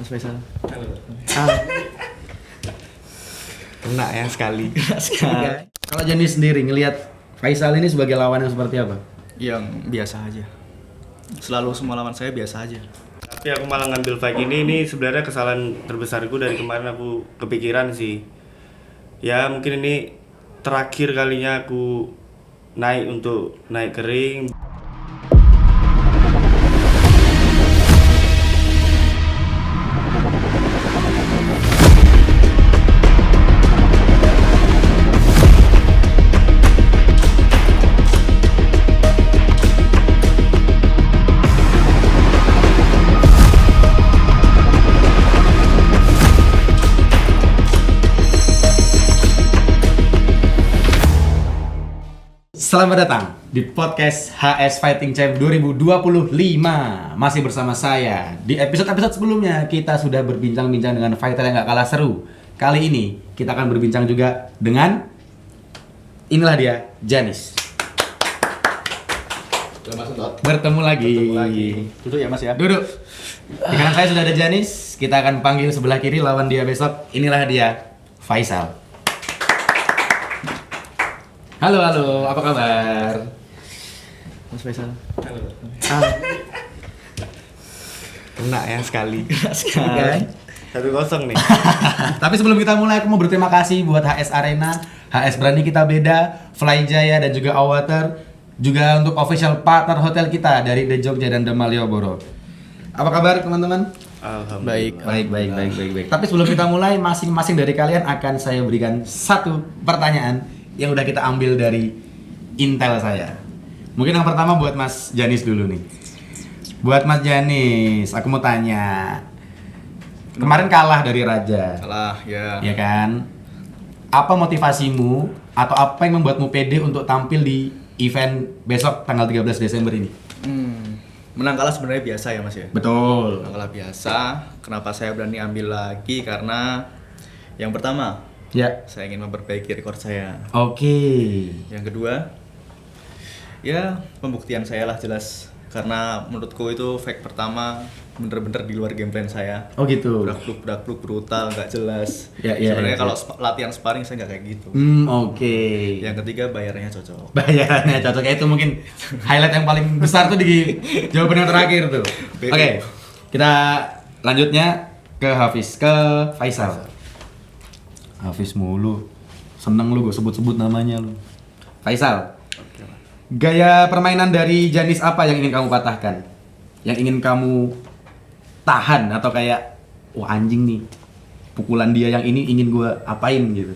Mas Faisal. Halo. Kena ya sekali. Kalau Janis sendiri ngelihat Faisal ini sebagai lawan yang seperti apa? Yang biasa aja. Selalu semua lawan saya biasa aja. Tapi aku malah ngambil fight ini sebenarnya kesalahan terbesarku dari kemarin. Aku kepikiran sih. Ya mungkin ini terakhir kalinya aku naik ke ring. Selamat datang di podcast HS Fighting Champ 2025. Masih bersama saya. Di episode-episode sebelumnya kita sudah berbincang-bincang dengan fighter yang gak kalah seru. Kali ini kita akan berbincang juga dengan inilah dia, Janis. Bertemu lagi. Duduk ya Mas ya. Duduk. Di kanan saya sudah ada Janis. Kita akan panggil sebelah kiri lawan dia besok. Inilah dia, Faisal. Halo, apa kabar? Mas Faisal. Halo. Kena ya sekali. 1-0 nih. Tapi sebelum kita mulai, aku mau berterima kasih buat HS Arena, HS Berani Kita Beda, Fly Jaya dan juga Awater, juga untuk official partner hotel kita dari The Jogja dan The Malioboro. Apa kabar teman-teman? Alhamdulillah. Baik. Tapi sebelum kita mulai, masing-masing dari kalian akan saya berikan satu pertanyaan yang udah kita ambil dari intel saya. Mungkin yang pertama buat Mas Janis dulu nih. Buat Mas Janis, aku mau tanya. Kemarin kalah dari Raja. Salah ya. Ya kan? Apa motivasimu atau apa yang membuatmu pede untuk tampil di event besok tanggal 13 Desember ini? Menang kalah sebenarnya biasa ya Mas ya. Betul. Menang kalah biasa. Kenapa saya berani ambil lagi? Karena yang pertama, Ya. saya ingin memperbaiki rekor saya. Oke. Yang kedua, ya pembuktian saya lah jelas. Karena menurutku itu fight pertama bener-bener di luar game plan saya. Oh gitu. Brak-bluk brutal, nggak jelas. Ya, Sebenarnya ya. kalau latihan sparring saya nggak kayak gitu. Oke. Yang ketiga bayarnya cocok. Bayarannya cocok. Itu mungkin highlight yang paling besar tuh di jawaban yang terakhir tuh. Oke. Kita lanjutnya ke Hafiz, ke Faisal. Hafiz mulu. Seneng lu gue sebut-sebut namanya lu. Faisal. Gaya permainan dari Janis apa yang ingin kamu patahkan? Yang ingin kamu tahan atau kayak wah anjing nih. Pukulan dia yang ini ingin gue apain gitu.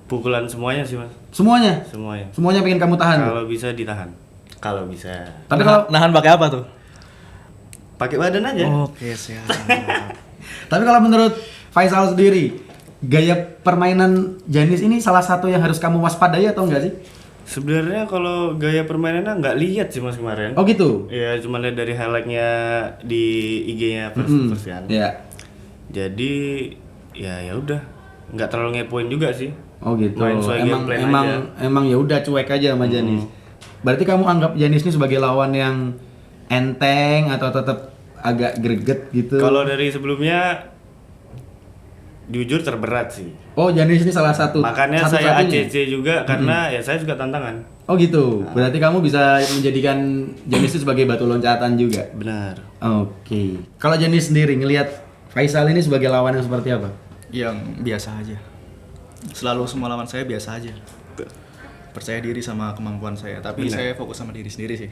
Pukulan semuanya sih Mas. Semuanya. Semuanya pengen kamu tahan. Kalau bisa ditahan. Kalau bisa. Tapi kalau nahan pakai apa tuh? Pakai badan aja. Oke, siap. Tapi kalau menurut Faisal sendiri, gaya permainan Janis ini salah satu yang harus kamu waspadai atau enggak sih? Sebenarnya kalau gaya permainannya nggak lihat sih Mas kemarin. Oh gitu? Ya cuma lihat dari highlightnya di IG-nya Persian. Ya. Jadi ya udah, nggak terlalu ngepoin juga sih. Oh gitu. Main sesuai game plan aja. Emang ya udah cuek aja sama Janis. Berarti kamu anggap Janis ini sebagai lawan yang enteng atau tetap agak greget gitu? Kalau dari sebelumnya jujur terberat sih. Oh, Janis ini salah satu. Makanya saya satu-satunya? ACC juga karena ya saya suka tantangan. Oh gitu. Berarti kamu bisa menjadikan Janis itu sebagai batu loncatan juga. Benar. Oke. Kalau Janis sendiri ngelihat Faisal ini sebagai lawan yang seperti apa? Yang biasa aja. Selalu semua lawan saya biasa aja. Percaya diri sama kemampuan saya, tapi saya fokus sama diri sendiri sih.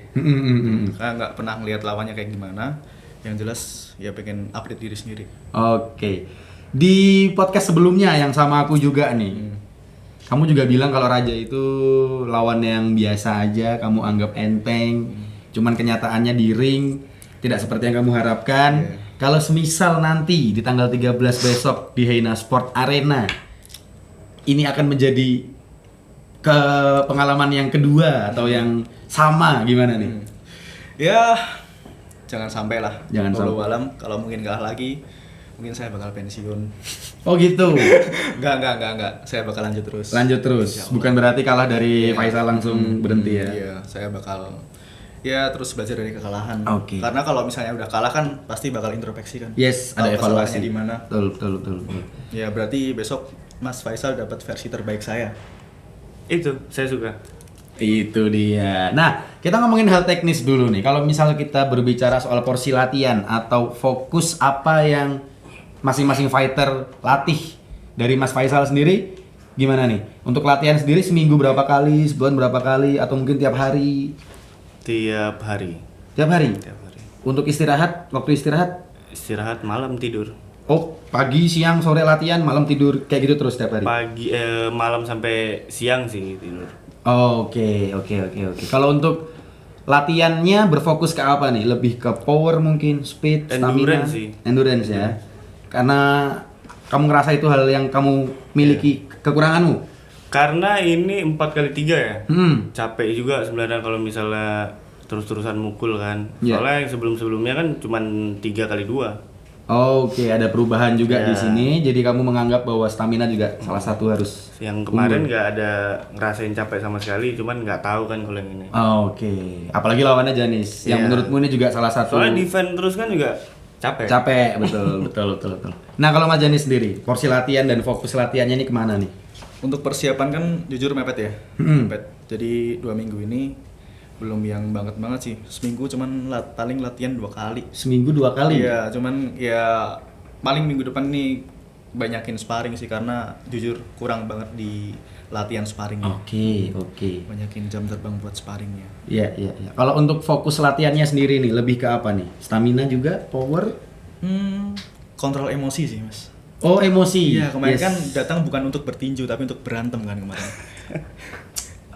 Karena nggak pernah ngelihat lawannya kayak gimana. Yang jelas ya pengen upgrade diri sendiri. Oke. Di podcast sebelumnya yang sama aku juga nih. Kamu juga bilang kalau Raja itu lawan yang biasa aja, kamu anggap enteng. Cuman kenyataannya di ring tidak seperti yang kamu harapkan. Kalau semisal nanti di tanggal 13 besok di Heina Sport Arena, ini akan menjadi pengalaman yang kedua atau yang sama gimana nih? Ya jangan sampai lah. Jangan Walau sampai. alam kalau mungkin kalah lagi, mungkin saya bakal pensiun. Oh gitu. Enggak. Saya bakal lanjut terus. Lanjut terus. Bukan berarti kalah dari Faisal langsung berhenti ya. Iya, saya bakal Ya terus belajar dari kekalahan. Oke. Karena kalau misalnya udah kalah kan pasti bakal introspeksi kan. Yes, ada Tahu evaluasi kesalahannya di mana. Betul. Ya berarti besok Mas Faisal dapat versi terbaik saya. Itu saya suka. Itu dia. Nah, kita ngomongin hal teknis dulu nih. Kalau misal kita berbicara soal porsi latihan atau fokus apa yang masing-masing fighter latih dari Mas Faisal sendiri, gimana nih? Untuk latihan sendiri seminggu berapa kali, sebulan berapa kali, atau mungkin tiap hari? Tiap hari. Tiap hari? Tiap hari. Untuk istirahat, waktu istirahat? Istirahat malam tidur. Oh, pagi, siang, sore latihan, malam tidur, kayak gitu terus tiap hari? Malam sampai siang sih tidur. Oh, oke. Kalau untuk latihannya berfokus ke apa nih? Lebih ke power mungkin, speed, stamina? Endurance sih. Endurance ya. Karena kamu ngerasa itu hal yang kamu miliki kekuranganmu? Karena ini 4x3 ya. Capek Capek juga sebenarnya kalau misalnya terus-terusan mukul kan. Iya. Soalnya yang sebelum-sebelumnya kan cuman 3x2. Oke, ada perubahan juga Ya. di sini. Jadi kamu menganggap bahwa stamina juga salah satu harus. Yang kemarin nggak ada ngerasain capek sama sekali, cuman nggak tahu kan kalau yang ini. Oke, apalagi lawannya Janis, yang Iya. menurutmu ini juga salah satu. Soalnya defend terus kan juga capek. Capek, betul. Nah, kalau Mas Janis sendiri, porsi latihan dan fokus latihannya ini kemana nih? Untuk persiapan kan jujur mepet ya. Mepet. Jadi 2 minggu ini belum yang banget sih. Seminggu cuman paling latihan 2 kali. Seminggu 2 kali? Iya, cuman ya paling minggu depan nih banyakin sparring sih karena jujur kurang banget di latihan sparringnya. Oke. Banyakin jam terbang buat sparringnya. Iya. Kalau untuk fokus latihannya sendiri nih, lebih ke apa nih? Stamina juga, power? Kontrol emosi sih mas. Oh, emosi. Iya kemarin Yes. kan datang bukan untuk bertinju tapi untuk berantem kan kemarin.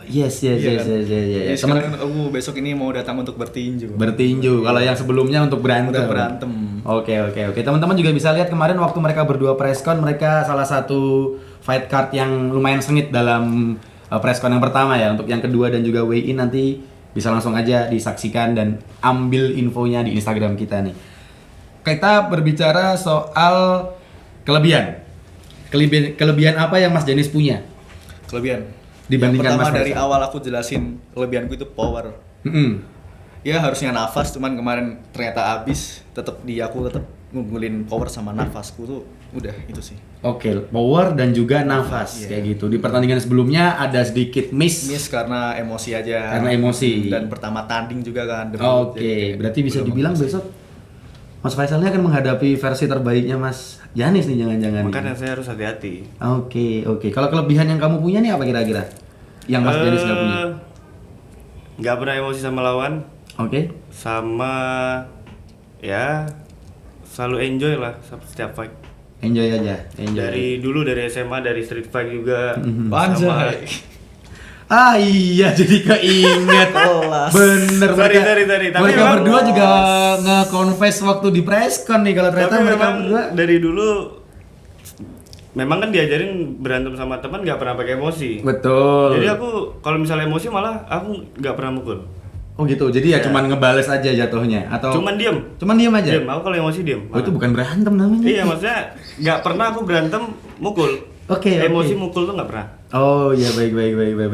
Yes. Iya kan? Jadi Sekarang aku besok ini mau datang untuk bertinju. bertinju. Kalau yang sebelumnya untuk berantem. Untuk berantem. Oke. Teman-teman juga bisa lihat kemarin waktu mereka berdua preskon, mereka salah satu fight card yang lumayan sengit dalam preskon yang pertama ya. Untuk yang kedua dan juga weigh in nanti bisa langsung aja disaksikan dan ambil infonya di Instagram kita nih. Kita berbicara soal kelebihan. Kelebihan apa yang Mas Janis punya? Kelebihan. Dibandingkan yang pertama Mas dari Faisal. awal aku jelasin kelebihanku itu power. Ya harusnya nafas cuman kemarin ternyata habis. Aku tetap ngunggulin power sama nafasku tuh udah itu sih. Oke, power dan juga nafas Iya. kayak gitu. Di pertandingan sebelumnya ada sedikit miss. Karena emosi aja. Karena emosi. Dan pertama tanding juga kan. debut. Oke, Jadi kayak berarti bisa belum dibilang emosi. besok Mas Faisal ini akan menghadapi versi terbaiknya Mas Janis nih jangan-jangan. Makanya nih. saya harus hati-hati. Oke. Kalau kelebihan yang kamu punya nih apa kira-kira? Yang Mas Janis nggak punya? Nggak pernah emosi sama lawan, Oke. sama ya selalu enjoy lah setiap fight. Enjoy aja, enjoy. Dari dulu dari SMA, dari street fight juga. Anjay. Ah iya, jadi keinget. Bener. Sorry, mereka, sorry. Tapi mereka emang- berdua juga nge-confess waktu di preskon nih kalau ternyata Tapi mereka memang berdua. dari dulu memang kan diajarin berantem sama teman nggak pernah pakai emosi. Betul. Jadi aku kalau misalnya emosi malah aku nggak pernah mukul. Oh gitu, jadi ya Ya. cuman ngebales aja jatuhnya atau Cuman diem. Cuman diem aja. Diem. Aku kalau emosi diem. Oh itu bukan berantem namanya. Iya maksudnya nggak pernah aku berantem mukul. Oke. Emosi mukul tuh nggak pernah. Oh iya baik.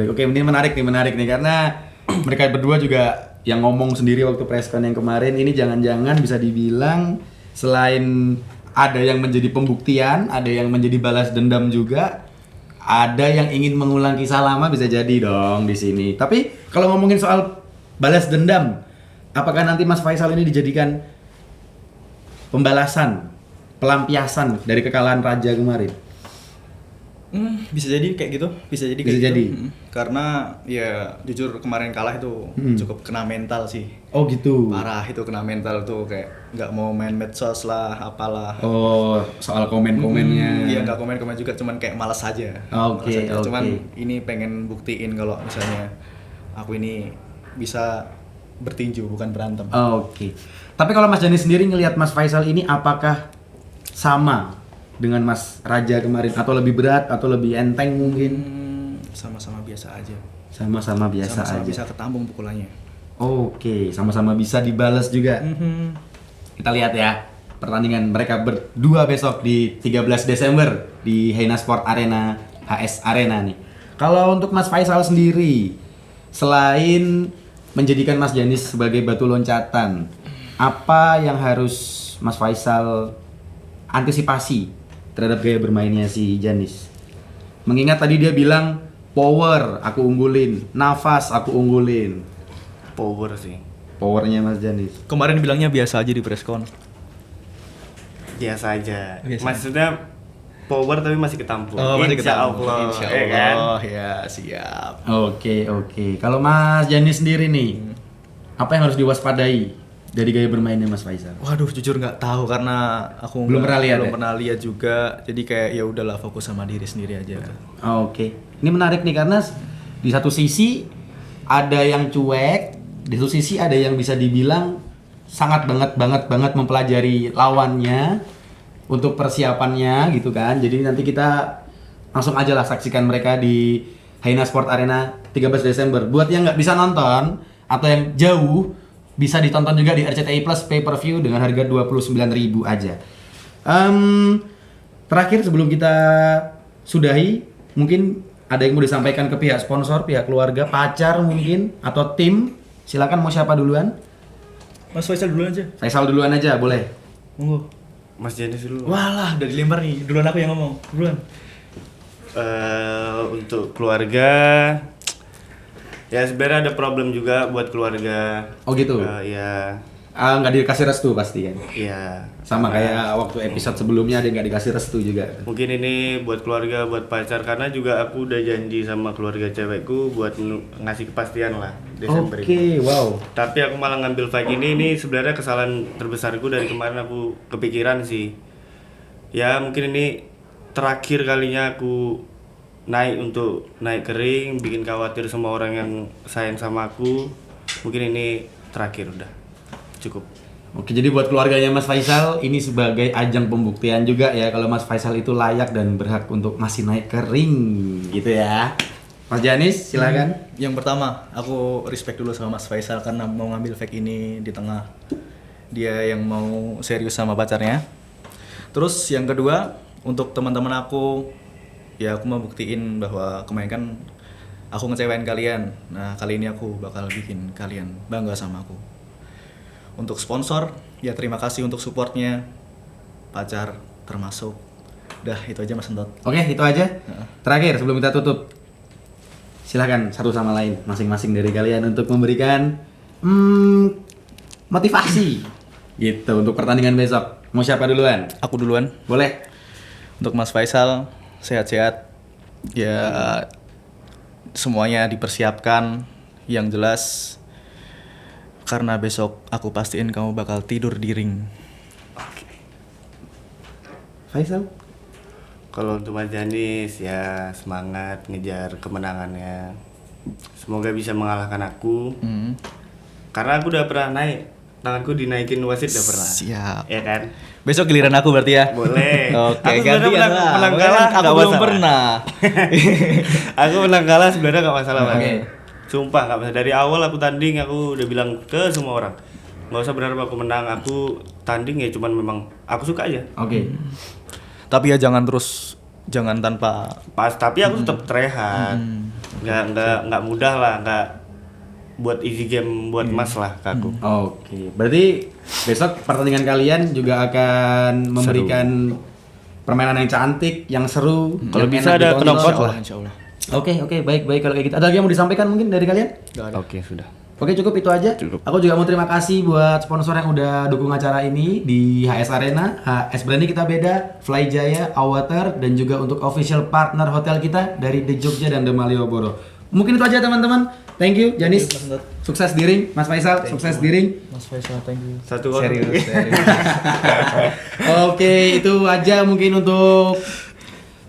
Oke, ini menarik nih karena mereka berdua juga yang ngomong sendiri waktu preskon yang kemarin ini jangan-jangan bisa dibilang selain ada yang menjadi pembuktian, ada yang menjadi balas dendam juga, ada yang ingin mengulang kisah lama bisa jadi dong di sini. Tapi kalau ngomongin soal balas dendam, apakah nanti Mas Faisal ini dijadikan pembalasan, pelampiasan dari kekalahan Raja kemarin? Bisa jadi kayak gitu, bisa jadi Bisa kayak jadi. gitu. Karena ya jujur kemarin kalah itu cukup kena mental sih. Oh gitu. Parah itu kena mental tuh kayak nggak mau main medsos lah, apalah. Oh, soal komen-komennya. Iya nggak komen juga, cuman kayak malas aja. Oke, Malas aja. oke. Cuman ini pengen buktiin kalau misalnya aku ini bisa bertinju bukan berantem. Oke. Tapi kalau Mas Janis sendiri ngelihat Mas Faisal ini apakah sama dengan Mas Raja kemarin atau lebih berat atau lebih enteng mungkin? Sama-sama biasa aja. Sama-sama biasa Sama-sama aja. bisa ketambung pukulannya. Oke, sama-sama bisa dibalas juga. Kita lihat ya pertandingan mereka berdua besok di 13 Desember di Heina Sport Arena, HS Arena nih. Kalau untuk Mas Faisal sendiri, selain menjadikan Mas Janis sebagai batu loncatan, apa yang harus Mas Faisal antisipasi terhadap gaya bermainnya si Janis? Mengingat tadi dia bilang power aku unggulin, nafas aku unggulin. Power sih. Powernya Mas Janis. Kemarin bilangnya biasa aja di preskon. Biasa aja. Biasa. Maksudnya power tapi masih ketampung. Masih Insya ketampung. Allah. Insya Ya kan? Allah, ya siap. Oke. Kalau Mas Janis sendiri nih, apa yang harus diwaspadai dari gaya bermainnya Mas Faisal? Waduh, jujur nggak tahu karena aku Belum pernah lihat belum ya? pernah lihat juga. Jadi kayak ya udahlah fokus sama diri sendiri aja. Oke. Ini menarik nih karena di satu sisi ada yang cuek, di satu sisi ada yang bisa dibilang sangat banget mempelajari lawannya untuk persiapannya gitu kan. Jadi nanti kita langsung aja lah saksikan mereka di Haina Sport Arena 13 Desember. Buat yang nggak bisa nonton atau yang jauh, bisa ditonton juga di RCTI Plus Pay Per View dengan harga 29.000 aja. Terakhir sebelum kita sudahi, mungkin ada yang mau disampaikan ke pihak sponsor, pihak keluarga, pacar mungkin, atau tim. Silakan, mau siapa duluan? Mas Faisal duluan aja. Faisal duluan aja, boleh. Monggo. Mas Janis dulu. Walah, udah dilempar nih. Duluan aku yang ngomong. Duluan. Untuk keluarga, ya sebenarnya ada problem juga buat keluarga. Oh gitu? Ya, Nggak dikasih restu pasti kan? ya. Sama kayak waktu episode sebelumnya ada yang nggak dikasih restu juga. Mungkin ini buat keluarga, buat pacar, karena juga aku udah janji sama keluarga cewekku buat ngasih kepastian lah Desember Oke, ini. wow. Tapi aku malah ngambil fight ini sebenarnya kesalahan terbesarku dari kemarin. Aku kepikiran sih. Ya mungkin ini terakhir kalinya aku naik ke ring, bikin khawatir semua orang yang sayang sama aku. Mungkin ini terakhir udah. Cukup. Oke, jadi buat keluarganya Mas Faisal ini sebagai ajang pembuktian juga ya kalau Mas Faisal itu layak dan berhak untuk masih naik ke ring gitu ya. Mas Janis, silakan. Yang pertama, aku respect dulu sama Mas Faisal karena mau ngambil fake ini di tengah dia yang mau serius sama pacarnya. Terus yang kedua, untuk teman-teman aku, ya aku mau buktiin bahwa kemarin kan aku ngecewain kalian. Nah, kali ini aku bakal bikin kalian bangga sama aku. Untuk sponsor, ya terima kasih untuk supportnya. Pacar termasuk. Udah, itu aja Mas Entot. Oke, itu aja. Terakhir sebelum kita tutup, silahkan satu sama lain masing-masing dari kalian untuk memberikan motivasi gitu untuk pertandingan besok. Mau siapa duluan? Aku duluan. Boleh. Untuk Mas Faisal, sehat-sehat. Ya semuanya dipersiapkan yang jelas. Karena besok aku pastiin kamu bakal tidur di ring. Faisal? Kalau untuk Mas Janis ya semangat ngejar kemenangannya. Semoga bisa mengalahkan aku. Karena aku udah pernah naik. Tanganku dinaikin wasit udah pernah. Siap. Ya kan? Besok giliran aku berarti ya. Boleh. Oke, Aku sebenarnya gantian lah. menang Makanya kalah aku nggak belum masalah. pernah. Aku menang kalah sebenarnya nggak masalah. Mas. Oke. Sumpah nggak masalah. Dari awal aku tanding aku udah bilang ke semua orang, nggak usah berharap aku menang. Aku tanding ya cuman memang aku suka aja. Oke. Tapi ya jangan tanpa Tapi aku tetap rehat. Nggak mudah lah, nggak buat easy game buat Mas lah ke aku. Oke. Berarti besok pertandingan kalian juga akan memberikan permainan yang cantik, yang seru. Kalau yang bisa enak ada ditonton. knockout lah. Insyaallah. Oke, baik kalau kayak gitu. Ada lagi yang mau disampaikan mungkin dari kalian? Oke, sudah. Oke, cukup itu aja. Cukup. Aku juga mau terima kasih buat sponsor yang udah dukung acara ini di HS Arena, HS Berani Kita Beda, Fly Jaya, Awater, dan juga untuk official partner hotel kita dari The Jogja dan The Malioboro. Mungkin itu aja teman-teman. Thank you, Janis. Thank you, Mas Ndot. Sukses di ring, Mas Faisal. Sukses di ring. Mas Faisal, thank you. Satu orang. Serius. Oke, itu aja mungkin untuk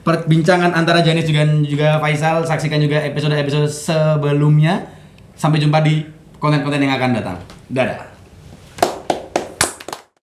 perbincangan antara Janis juga Faisal. Saksikan juga episode-episode sebelumnya. Sampai jumpa di konten-konten yang akan datang. Dadah.